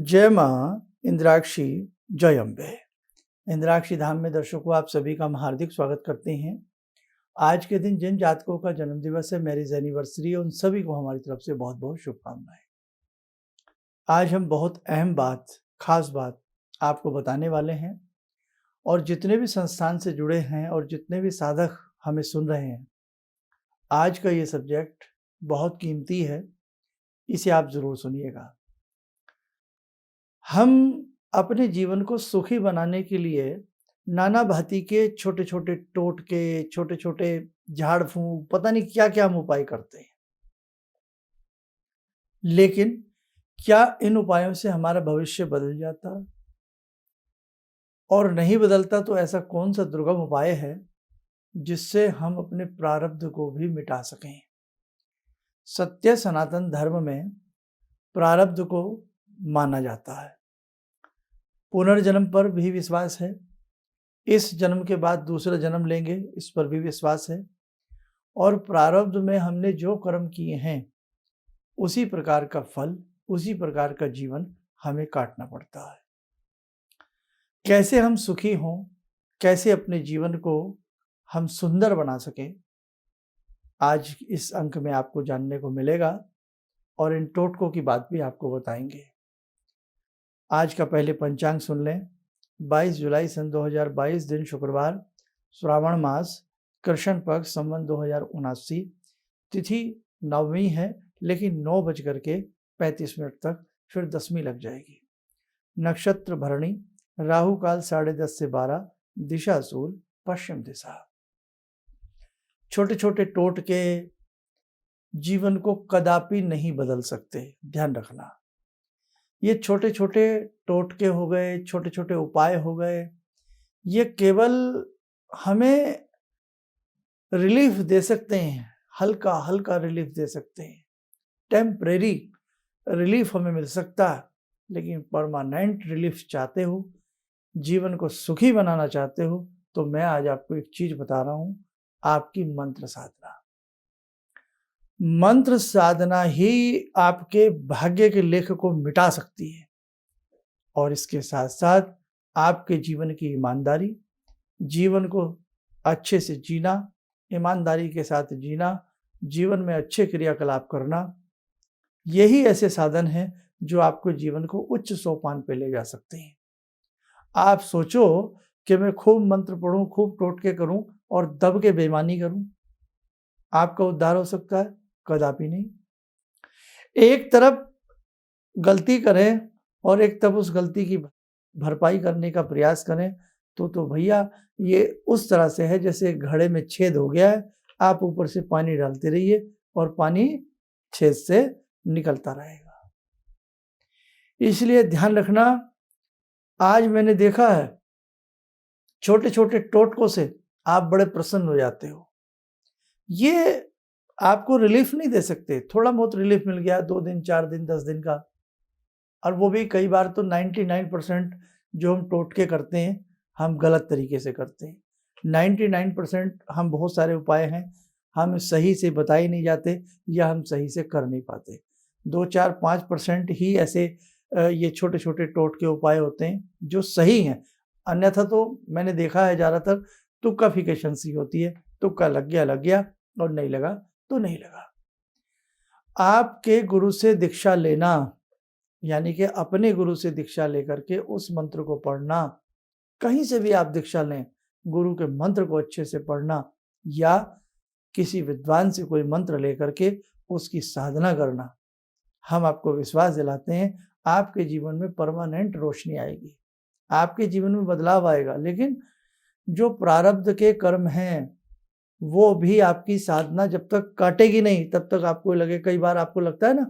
जय माँ इंद्राक्षी, जय अम्बे। इंद्राक्षी धाम में दर्शकों आप सभी का हम हार्दिक स्वागत करते हैं। आज के दिन जिन जातकों का जन्म दिवस है, मैरिज एनिवर्सरी है, उन सभी को हमारी तरफ से बहुत बहुत शुभकामनाएं। आज हम बहुत अहम बात, खास बात आपको बताने वाले हैं और जितने भी संस्थान से जुड़े हैं और जितने भी साधक हमें सुन रहे हैं, आज का ये सब्जेक्ट बहुत कीमती है, इसे आप जरूर सुनिएगा। हम अपने जीवन को सुखी बनाने के लिए नाना भांति के छोटे छोटे टोटके, छोटे छोटे झाड़ फूंक, पता नहीं क्या क्या हम उपाय करते हैं, लेकिन क्या इन उपायों से हमारा भविष्य बदल जाता? और नहीं बदलता तो ऐसा कौन सा दुर्गम उपाय है जिससे हम अपने प्रारब्ध को भी मिटा सकें? सत्य सनातन धर्म में प्रारब्ध को माना जाता है, पुनर्जन्म पर भी विश्वास है, इस जन्म के बाद दूसरा जन्म लेंगे इस पर भी विश्वास है, और प्रारब्ध में हमने जो कर्म किए हैं उसी प्रकार का फल, उसी प्रकार का जीवन हमें काटना पड़ता है। कैसे हम सुखी हों, कैसे अपने जीवन को हम सुंदर बना सकें, आज इस अंक में आपको जानने को मिलेगा और इन टोटकों की बात भी आपको बताएंगे। आज का पहले पंचांग सुन लें। 22 जुलाई सन 2022 दिन शुक्रवार, श्रावण मास, कृष्ण पक्ष, संवत 2079, तिथि नवमी है लेकिन 9:35 तक फिर दसवीं लग जाएगी। नक्षत्र भरणी, राहु काल 10:30 से 12, दिशा सूल पश्चिम दिशा। छोटे छोटे टोटके जीवन को कदापि नहीं बदल सकते, ध्यान रखना। ये छोटे छोटे टोटके हो गए, छोटे छोटे उपाय हो गए, ये केवल हमें रिलीफ दे सकते हैं, हल्का हल्का रिलीफ दे सकते हैं, टेम्परेरी रिलीफ हमें मिल सकता है, लेकिन परमानेंट रिलीफ चाहते हो, जीवन को सुखी बनाना चाहते हो, तो मैं आज आपको एक चीज बता रहा हूं, आपकी मंत्र साधना। मंत्र साधना ही आपके भाग्य के लेख को मिटा सकती है, और इसके साथ साथ आपके जीवन की ईमानदारी, जीवन को अच्छे से जीना, ईमानदारी के साथ जीना, जीवन में अच्छे क्रियाकलाप करना, यही ऐसे साधन हैं जो आपको जीवन को उच्च सोपान पे ले जा सकते हैं। आप सोचो कि मैं खूब मंत्र पढ़ूं, खूब टोटके करूं और दब के बेईमानी करूं, आपका उद्धार हो सकता है? कदापि नहीं। एक तरफ गलती करें और एक तरफ उस गलती की भरपाई करने का प्रयास करें तो भैया ये उस तरह से है जैसे घड़े में छेद हो गया है, आप ऊपर से पानी डालते रहिए और पानी छेद से निकलता रहेगा। इसलिए ध्यान रखना, आज मैंने देखा है छोटे छोटे टोटकों से आप बड़े प्रसन्न हो जाते हो। ये आपको रिलीफ नहीं दे सकते, थोड़ा बहुत रिलीफ मिल गया, 2 दिन 4 दिन 10 दिन का, और वो भी कई बार तो 99% जो हम टोटके करते हैं हम गलत तरीके से करते हैं। 99% हम बहुत सारे उपाय हैं हम सही से बताए नहीं जाते या हम सही से कर नहीं पाते। 2-4-5% ही ऐसे ये छोटे छोटे टोटके उपाय होते हैं जो सही हैं, अन्यथा तो मैंने देखा है ज़्यादातर तुक्काफिकेशन सी होती है, तुक्का लग गया और नहीं लगा तो नहीं लगा। आपके गुरु से दीक्षा लेना, यानी कि अपने गुरु से दीक्षा लेकर के उस मंत्र को पढ़ना, कहीं से भी आप दीक्षा लें, गुरु के मंत्र को अच्छे से पढ़ना या किसी विद्वान से कोई मंत्र लेकर के उसकी साधना करना, हम आपको विश्वास दिलाते हैं आपके जीवन में परमानेंट रोशनी आएगी, आपके जीवन में बदलाव आएगा। लेकिन जो प्रारब्ध के कर्म हैं वो भी आपकी साधना जब तक काटेगी नहीं तब तक आपको लगे, कई बार आपको लगता है ना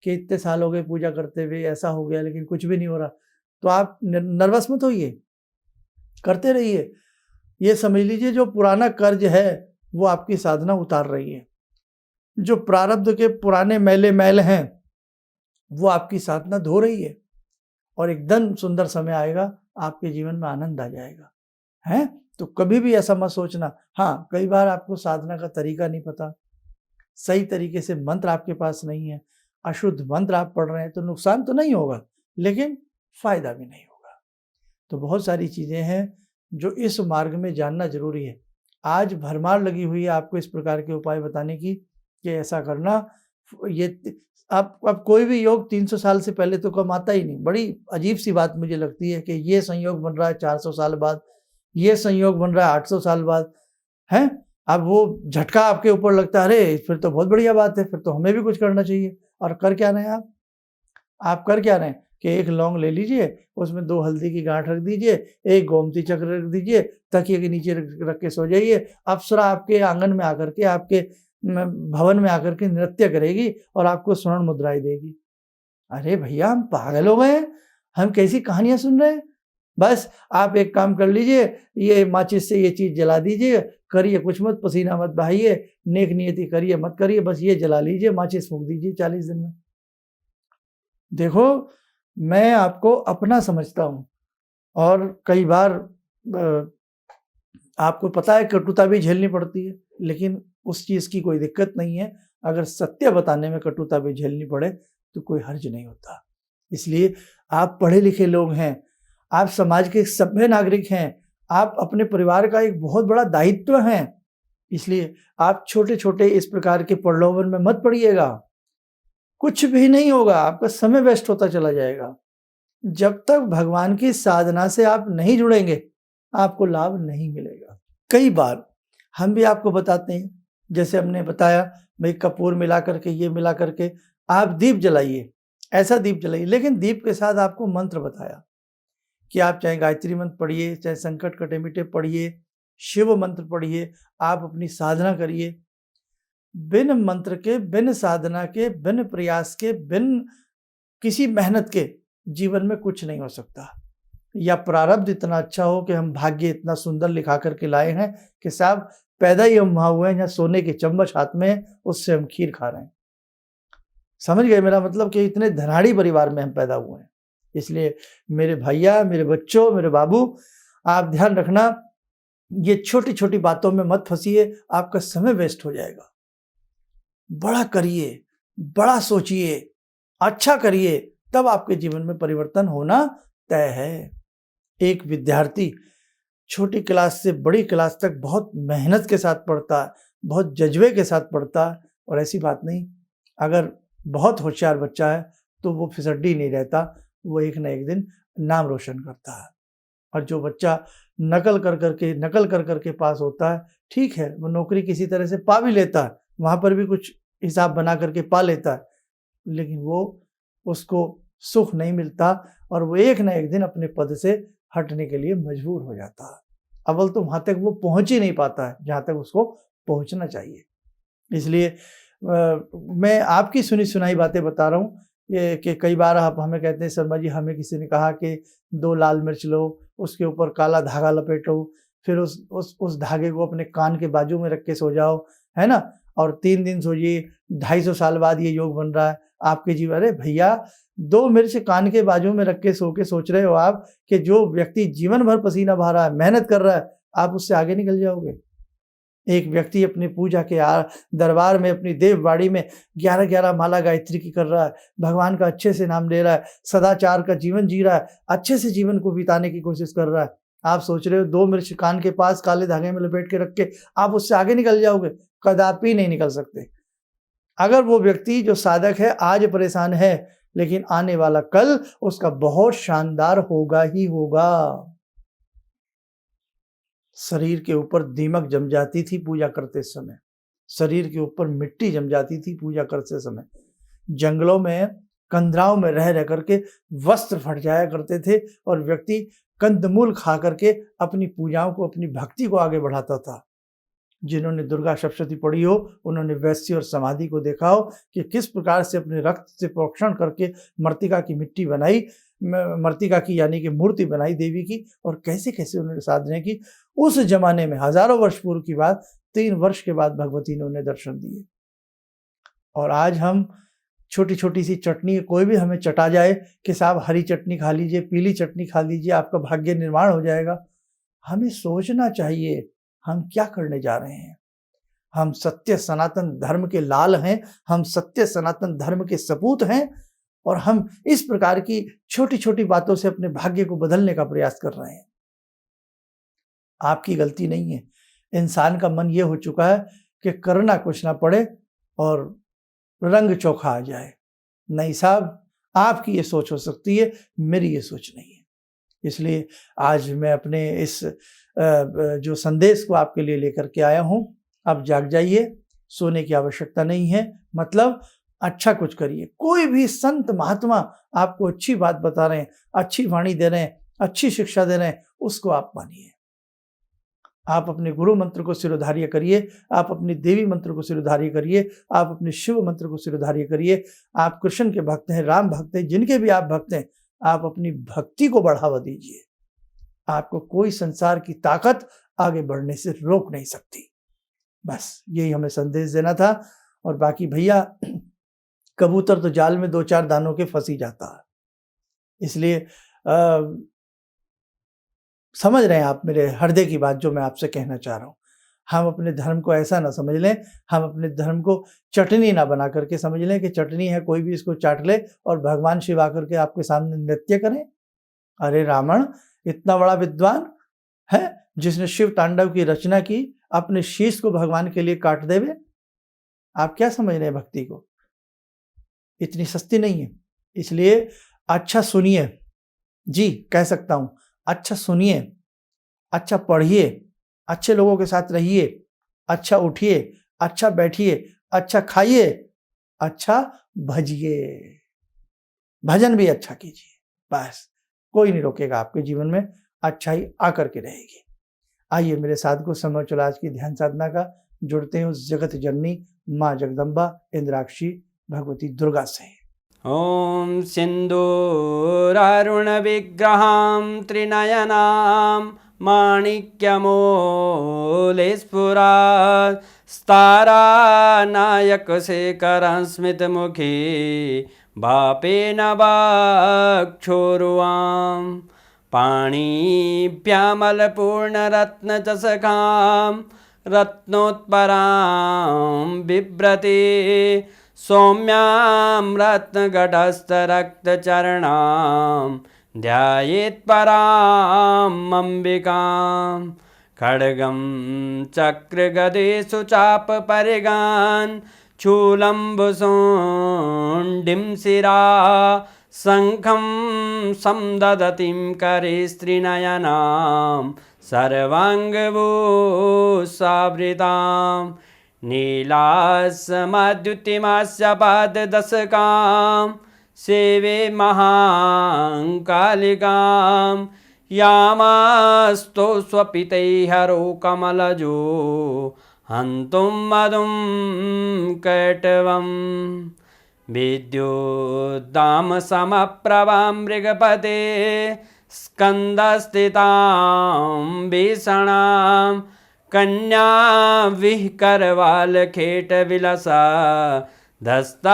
कि इतने साल हो गए पूजा करते हुए, ऐसा हो गया लेकिन कुछ भी नहीं हो रहा, तो आप नर्वस मत होइए, करते रहिए। ये समझ लीजिए जो पुराना कर्ज है वो आपकी साधना उतार रही है, जो प्रारब्ध के पुराने मैल हैं वो आपकी साधना धो रही है, और एकदम सुंदर समय आएगा, आपके जीवन में आनंद आ जाएगा। है तो कभी भी ऐसा मत सोचना। हाँ, कई बार आपको साधना का तरीका नहीं पता, सही तरीके से मंत्र आपके पास नहीं है, अशुद्ध मंत्र आप पढ़ रहे हैं, तो नुकसान तो नहीं होगा, लेकिन फ़ायदा भी नहीं होगा। तो बहुत सारी चीज़ें हैं जो इस मार्ग में जानना ज़रूरी है। आज भरमार लगी हुई है आपको इस प्रकार के उपाय बताने की कि ऐसा करना। ये आप अब कोई भी योग 300 साल से पहले तो कम आता ही नहीं। बड़ी अजीब-सी बात मुझे लगती है कि ये संयोग बन रहा है 400 साल बाद, ये संयोग बन रहा है 800 साल बाद, हैं? अब वो झटका आपके ऊपर लगता है, अरे! फिर तो बहुत बढ़िया बात है, फिर तो हमें भी कुछ करना चाहिए। और कर क्या रहे हैं आप? आप कर क्या रहे हैं कि एक लौंग ले लीजिए, उसमें 2 हल्दी की गाँठ रख दीजिए, एक गोमती चक्र रख दीजिए, तकिए के नीचे रख के सो जाइए। अप्सरा आपके आंगन में आकर के, आपके भवन में आकर के नृत्य करेगी और आपको स्वर्ण मुद्राएँ देगी। अरे भैया, हम पागल हो गए हैं? हम कैसी कहानियाँ सुन रहे हैं? बस आप एक काम कर लीजिए, ये माचिस से ये चीज़ जला दीजिए, करिए कुछ मत, पसीना मत बहाइए, नेक नियति करिए मत करिए, बस ये जला लीजिए, माचिस फूँक दीजिए 40 दिन में। देखो, मैं आपको अपना समझता हूँ और कई बार आपको पता है कटुता भी झेलनी पड़ती है, लेकिन उस चीज़ की कोई दिक्कत नहीं है। अगर सत्य बताने में कटुता भी झेलनी पड़े तो कोई हर्ज नहीं होता। इसलिए आप पढ़े लिखे लोग हैं, आप समाज के सभ्य नागरिक हैं, आप अपने परिवार का एक बहुत बड़ा दायित्व हैं। इसलिए आप छोटे-छोटे इस प्रकार के प्रलोभन में मत पड़िएगा। कुछ भी नहीं होगा, आपका समय वेस्ट होता चला जाएगा। जब तक भगवान की साधना से आप नहीं जुड़ेंगे, आपको लाभ नहीं मिलेगा। कई बार हम भी आपको बताते हैं, जैसे हमने बताया भाई कपूर मिला करके, ये मिला करके आप दीप जलाइए, ऐसा दीप जलाइए, लेकिन दीप के साथ आपको मंत्र बताया कि आप चाहे गायत्री मंत्र पढ़िए, चाहे संकट कटे मिटे पढ़िए, शिव मंत्र पढ़िए, आप अपनी साधना करिए। बिन मंत्र के, बिन साधना के, बिन प्रयास के, बिन किसी मेहनत के जीवन में कुछ नहीं हो सकता। या प्रारब्ध इतना अच्छा हो कि हम भाग्य इतना सुंदर लिखा करके लाए हैं कि साहब पैदा ही हम वहाँ हुए हैं जहाँ सोने के चम्मच हाथ में है, उससे हम खीर खा रहे हैं। समझ गए मेरा मतलब कि इतने धनाढ़ी परिवार में हम पैदा हुए हैं। इसलिए मेरे भैया, मेरे बच्चों, मेरे बाबू, आप ध्यान रखना, ये छोटी-छोटी बातों में मत फँसिए, आपका समय वेस्ट हो जाएगा। बड़ा करिए, बड़ा सोचिए, अच्छा करिए, तब आपके जीवन में परिवर्तन होना तय है। एक विद्यार्थी छोटी क्लास से बड़ी क्लास तक बहुत मेहनत के साथ पढ़ता है, बहुत जज्बे के साथ पढ़ता है, और ऐसी बात नहीं, अगर बहुत होशियार बच्चा है तो वो फिसड्डी नहीं रहता, वो एक न एक दिन नाम रोशन करता है। और जो बच्चा नकल कर करके पास होता है, ठीक है, वो नौकरी किसी तरह से पा भी लेता है, वहाँ पर भी कुछ हिसाब बना करके पा लेता है, लेकिन वो उसको सुख नहीं मिलता और वो एक न एक दिन अपने पद से हटने के लिए मजबूर हो जाता है। अव्वल तो वहाँ तक वो पहुँच ही नहीं पाता है जहाँ तक उसको पहुँचना चाहिए। इसलिए मैं आपकी सुनी सुनाई बातें बता रहा हूँ, ये कि कई बार आप हमें कहते हैं, शर्मा जी हमें किसी ने कहा कि 2 लाल मिर्च लो, उसके ऊपर काला धागा लपेटो, फिर उस धागे को अपने कान के बाजू में रख के सो जाओ, है ना? और 3 दिन सोइए, 250 साल बाद ये योग बन रहा है आपके जीवन। अरे भैया, 2 मिर्च कान के बाजू में रख के सोच रहे हो आप कि जो व्यक्ति जीवन भर पसीना बहा रहा है, मेहनत कर रहा है, आप उससे आगे निकल जाओगे। एक व्यक्ति अपनी पूजा के दरबार में, अपनी देववाड़ी में 11-11 माला गायत्री की कर रहा है, भगवान का अच्छे से नाम ले रहा है, सदाचार का जीवन जी रहा है, अच्छे से जीवन को बिताने की कोशिश कर रहा है। आप सोच रहे हो 2 मिर्च कान के पास काले धागे में लपेट के रख के आप उससे आगे निकल जाओगे? कदापि नहीं निकल सकते। अगर वो व्यक्ति जो साधक है आज परेशान है, लेकिन आने वाला कल उसका बहुत शानदार होगा ही होगा। शरीर के ऊपर दीमक जम जाती थी पूजा करते समय, शरीर के ऊपर मिट्टी जम जाती थी पूजा करते समय, जंगलों में कंदराओं में रह करके वस्त्र फट जाया करते थे और व्यक्ति कंदमूल खा करके अपनी पूजाओं को, अपनी भक्ति को आगे बढ़ाता था। जिन्होंने दुर्गा सप्तशती पढ़ी हो, उन्होंने वैश्य और समाधि को देखा हो कि किस प्रकार से अपने रक्त से प्रोक्षण करके मृतिका की मिट्टी बनाई, मृतिका की यानी कि मूर्ति बनाई देवी की, और कैसे कैसे उन्होंने साधना की। उस जमाने में हजारों वर्ष पूर्व की बात, 3 वर्ष के बाद भगवती ने उन्हें दर्शन दिए। और आज हम छोटी छोटी सी चटनी, कोई भी हमें चटा जाए कि साहब हरी चटनी खा लीजिए, पीली चटनी खा लीजिए, आपका भाग्य निर्माण हो जाएगा। हमें सोचना चाहिए हम क्या करने जा रहे हैं। हम सत्य सनातन धर्म के लाल हैं, हम सत्य सनातन धर्म के सपूत हैं, और हम इस प्रकार की छोटी छोटी बातों से अपने भाग्य को बदलने का प्रयास कर रहे हैं। आपकी गलती नहीं है। इंसान का मन ये हो चुका है कि करना कुछ ना पड़े और रंग चोखा आ जाए। नहीं साहब, आपकी ये सोच हो सकती है, मेरी ये सोच नहीं है। इसलिए आज मैं अपने इस जो संदेश को आपके लिए लेकर के आया हूँ। आप जाग जाइए, सोने की आवश्यकता नहीं है। मतलब अच्छा कुछ करिए। कोई भी संत महात्मा आपको अच्छी बात बता रहे हैं, अच्छी वाणी दे रहे हैं, अच्छी शिक्षा दे रहे हैं, उसको आप मानिए। आप अपने गुरु मंत्र को सिरोधार्य करिए, आप अपनी देवी मंत्र को सिरोधार्य करिए, आप अपने शिव मंत्र को सिरोधार्य करिए। आप कृष्ण के भक्त हैं, राम भक्त हैं, जिनके भी आप भक्त हैं, आप अपनी भक्ति को बढ़ावा दीजिए। आपको कोई संसार की ताकत आगे बढ़ने से रोक नहीं सकती। बस यही हमें संदेश देना था। और बाकी भैया, कबूतर तो जाल में 2-4 दानों के फंस ही जाता है। इसलिए समझ रहे हैं आप मेरे हृदय की बात जो मैं आपसे कहना चाह रहा हूँ। हम अपने धर्म को ऐसा ना समझ लें, हम अपने धर्म को चटनी ना बना करके समझ लें कि चटनी है, कोई भी इसको चाट ले और भगवान शिव आकर के आपके सामने नृत्य करें। अरे रावण इतना बड़ा विद्वान है जिसने शिव तांडव की रचना की, अपने शीश को भगवान के लिए काट देवे। आप क्या समझ रहे हैं भक्ति को? इतनी सस्ती नहीं है। इसलिए अच्छा सुनिए, जी कह सकता हूं, अच्छा सुनिए, अच्छा पढ़िए, अच्छे लोगों के साथ रहिए, अच्छा उठिए, अच्छा बैठिए, अच्छा खाइए, अच्छा भजिए, भजन भी अच्छा कीजिए। बस कोई नहीं रोकेगा, आपके जीवन में अच्छाई आकर के रहेगी। आइए मेरे साथ को समय चला आज की ध्यान साधना का, जुड़ते हैं उस जगत जननी माँ जगदम्बा इंद्राक्षी भगवती दुर्गा से। ॐ सिन्दूरारुण विग्रहां त्रिनयनां माणिक्यमूले स्फुरात् स्तारानायकशेखरं स्मितमुखी बापेन वक्षोरुवां पाणिभ्यामलपूर्णरत्नचषकां रत्नोत्परां बिभ्रति सौम्यां रत्नघटस्थरक्तचरणां ध्यायेत्परां अम्बिकां खड्गं चक्रगदेषु चापपरिगान् चूलम्बुशुण्डिं शिरा शङ्खं संदधतीं करे स्त्रीनयनां सर्वाङ्गभूषावृताम् नीलासमद्युतिमास्य पाददशकां सेवे महाकालिकां यामास्तो स्वपितैहरो कमलजो हन्तुं मधुं कैटवं विद्युद्दामसमप्रभां मृगपते स्कन्दस्थितां भीषणां कन्या विहकरवालखेटविलसा धस्ताविरासेवितां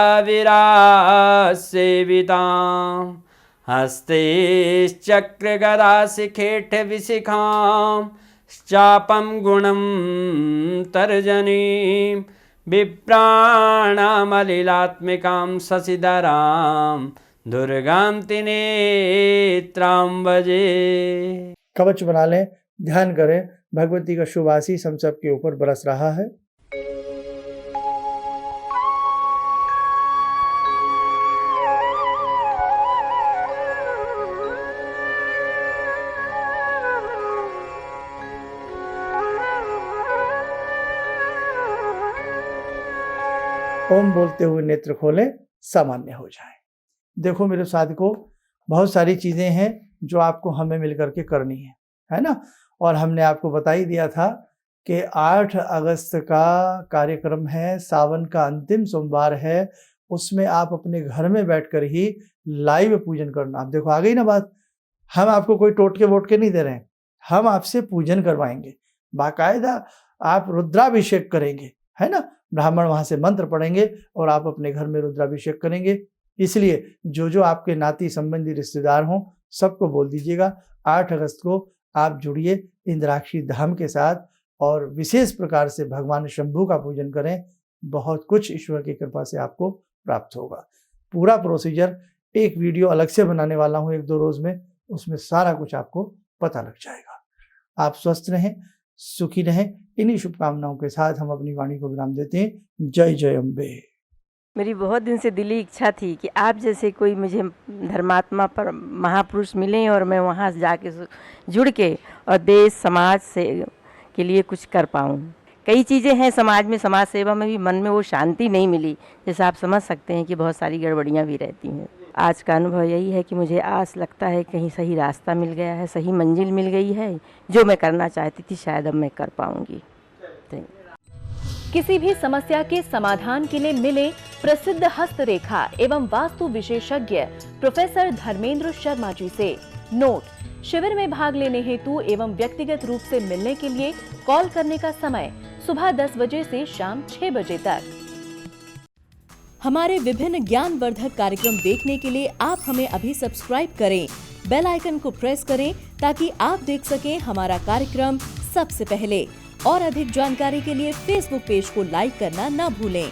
हस्तैश्चक्रगदाशिखेटविशिखां चापं गुणं तर्जनीं विप्राणामलिलात्मिकां शशिधरां दुर्गां त्रिनेत्रां भजे। कवच बना लें, ध्यान करें, भगवती का शुभ आशीष हम सब के ऊपर बरस रहा है। ओम बोलते हुए नेत्र खोलें, सामान्य हो जाए। देखो मेरे साथियों, बहुत सारी चीजें हैं जो आपको हमें मिलकर के करनी है ना। और हमने आपको बता ही दिया था कि 8 अगस्त का कार्यक्रम है, सावन का अंतिम सोमवार है। उसमें आप अपने घर में बैठकर ही लाइव पूजन करना। आप देखो आ गई ना बात। हम आपको कोई टोटके वोटके नहीं दे रहे हैं, हम आपसे पूजन करवाएंगे। बाकायदा आप रुद्राभिषेक करेंगे, है ना। ब्राह्मण वहां से मंत्र पढ़ेंगे और आप अपने घर में रुद्राभिषेक करेंगे। इसलिए जो आपके नाती संबंधी रिश्तेदार हों सबको बोल दीजिएगा 8 अगस्त को आप जुड़िए इंद्राक्षी धाम के साथ और विशेष प्रकार से भगवान शंभू का पूजन करें। बहुत कुछ ईश्वर की कृपा से आपको प्राप्त होगा। पूरा प्रोसीजर एक वीडियो अलग से बनाने वाला हूँ 1-2 रोज में, उसमें सारा कुछ आपको पता लग जाएगा। आप स्वस्थ रहें, सुखी रहें। इन्हीं शुभकामनाओं के साथ हम अपनी वाणी को विराम देते हैं। जय जय अम्बे। मेरी बहुत दिन से दिली इच्छा थी कि आप जैसे कोई मुझे धर्मात्मा पर महापुरुष मिलें और मैं वहाँ जाके जुड़ के और देश समाज से के लिए कुछ कर पाऊँ। कई चीज़ें हैं समाज में, समाज सेवा में भी मन में वो शांति नहीं मिली, जैसे आप समझ सकते हैं कि बहुत सारी गड़बड़ियाँ भी रहती हैं। आज का अनुभव यही है कि मुझे आस लगता है कहीं सही रास्ता मिल गया है, सही मंजिल मिल गई है। जो मैं करना चाहती थी शायद अब मैं कर पाऊँगी। किसी भी समस्या के समाधान के लिए मिले प्रसिद्ध हस्तरेखा एवं वास्तु विशेषज्ञ प्रोफेसर धर्मेंद्र शर्मा जी से। नोट: शिविर में भाग लेने हेतु एवं व्यक्तिगत रूप से मिलने के लिए कॉल करने का समय सुबह 10 बजे से शाम 6 बजे तक। हमारे विभिन्न ज्ञानवर्धक कार्यक्रम देखने के लिए आप हमें अभी सब्सक्राइब करें, बेल आइकन को प्रेस करें ताकि आप देख सकें हमारा कार्यक्रम सबसे पहले। और अधिक जानकारी के लिए फेसबुक पेज को लाइक करना न भूलें।